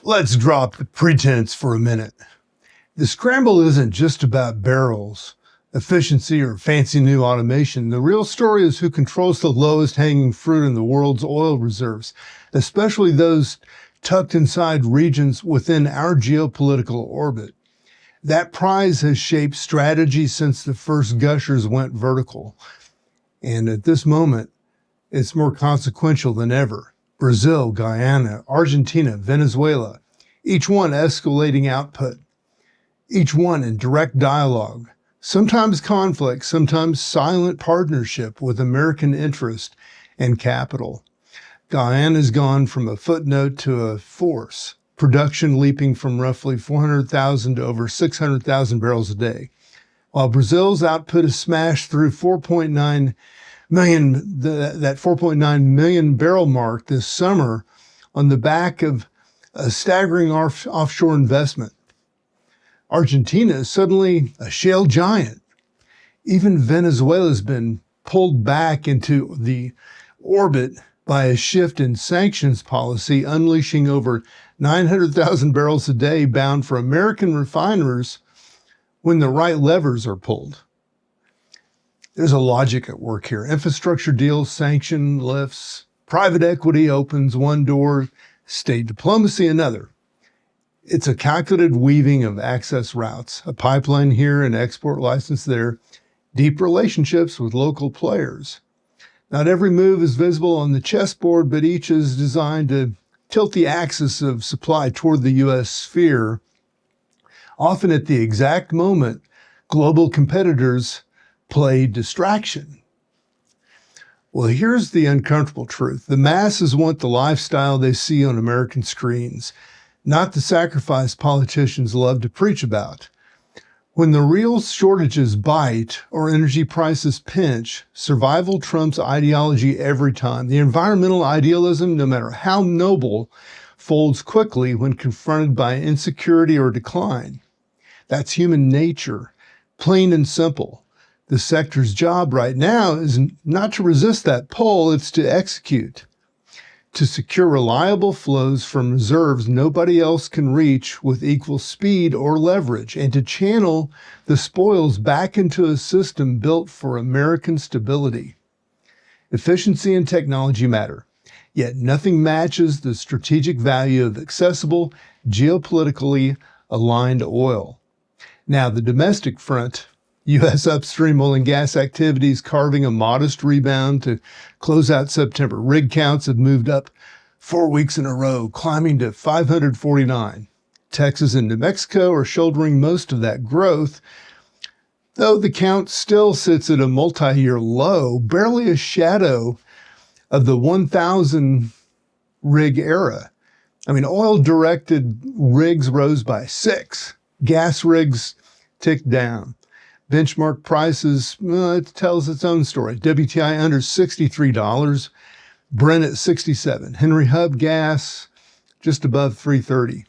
Let's drop the pretense for a minute. The scramble isn't just about barrels, efficiency, or fancy new automation. The real story is who controls the lowest hanging fruit in the world's oil reserves, especially those tucked inside regions within our geopolitical orbit. That prize has shaped strategy since the first gushers went vertical. And at this moment, it's more consequential than ever. Brazil, Guyana, Argentina, Venezuela, each one escalating output, each one in direct dialogue, sometimes conflict, sometimes silent partnership with American interest and capital. Guyana's gone from a footnote to a force, production leaping from roughly 400,000 to over 600,000 barrels a day, while Brazil's output is smashed through 4.9 million, that 4.9 million barrel mark this summer on the back of a staggering offshore investment. Argentina is suddenly a shale giant. Even Venezuela's been pulled back into the orbit by a shift in sanctions policy, unleashing over 900,000 barrels a day bound for American refiners when the right levers are pulled. There's a logic at work here. Infrastructure deals, sanction lifts, private equity opens one door, state diplomacy another. It's a calculated weaving of access routes, a pipeline here, an export license there, deep relationships with local players. Not every move is visible on the chessboard, but each is designed to tilt the axis of supply toward the U.S. sphere, often at the exact moment global competitors play distraction. Well, here's the uncomfortable truth. The masses want the lifestyle they see on American screens, not the sacrifice politicians love to preach about. When the real shortages bite or energy prices pinch, survival trumps ideology every time. The environmental idealism, no matter how noble, folds quickly when confronted by insecurity or decline. That's human nature, plain and simple. The sector's job right now is not to resist that pull, it's to execute, to secure reliable flows from reserves nobody else can reach with equal speed or leverage, and to channel the spoils back into a system built for American stability. Efficiency and technology matter, yet nothing matches the strategic value of accessible, geopolitically aligned oil. Now, the domestic front, U.S. upstream oil and gas activities carving a modest rebound to close out September. Rig counts have moved up 4 weeks in a row, climbing to 549. Texas and New Mexico are shouldering most of that growth, though the count still sits at a multi-year low, barely a shadow of the 1,000 rig era. I mean, oil-directed rigs rose by 6. Gas rigs ticked down. Benchmark prices, it tells its own story. WTI under $63, Brent at $67. Henry Hub gas just above $3.30.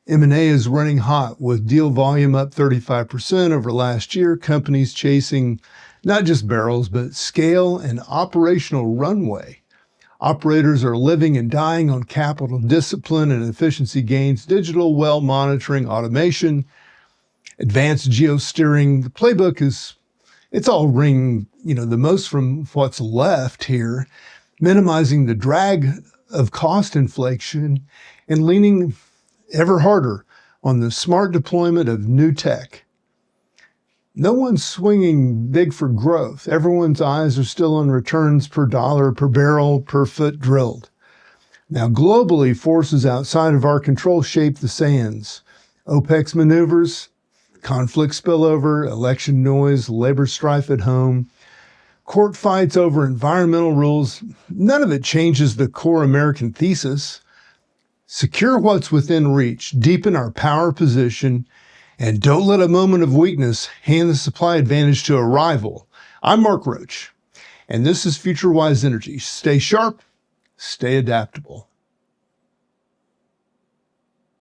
M&A is running hot with deal volume up 35% over last year. Companies chasing not just barrels, but scale and operational runway. Operators are living and dying on capital discipline and efficiency gains, digital well monitoring, automation, advanced geosteering. The playbook it's all ringing, the most from what's left here, minimizing the drag of cost inflation and leaning ever harder on the smart deployment of new tech. No one's swinging big for growth. Everyone's eyes are still on returns per dollar, per barrel, per foot drilled. Now, globally, forces outside of our control shape the sands. OPEC's maneuvers, conflict spillover, election noise, labor strife at home, court fights over environmental rules. None of it changes the core American thesis. Secure what's within reach, deepen our power position, and don't let a moment of weakness hand the supply advantage to a rival. I'm Mark Roach, and this is FutureWise Energy. Stay sharp, stay adaptable.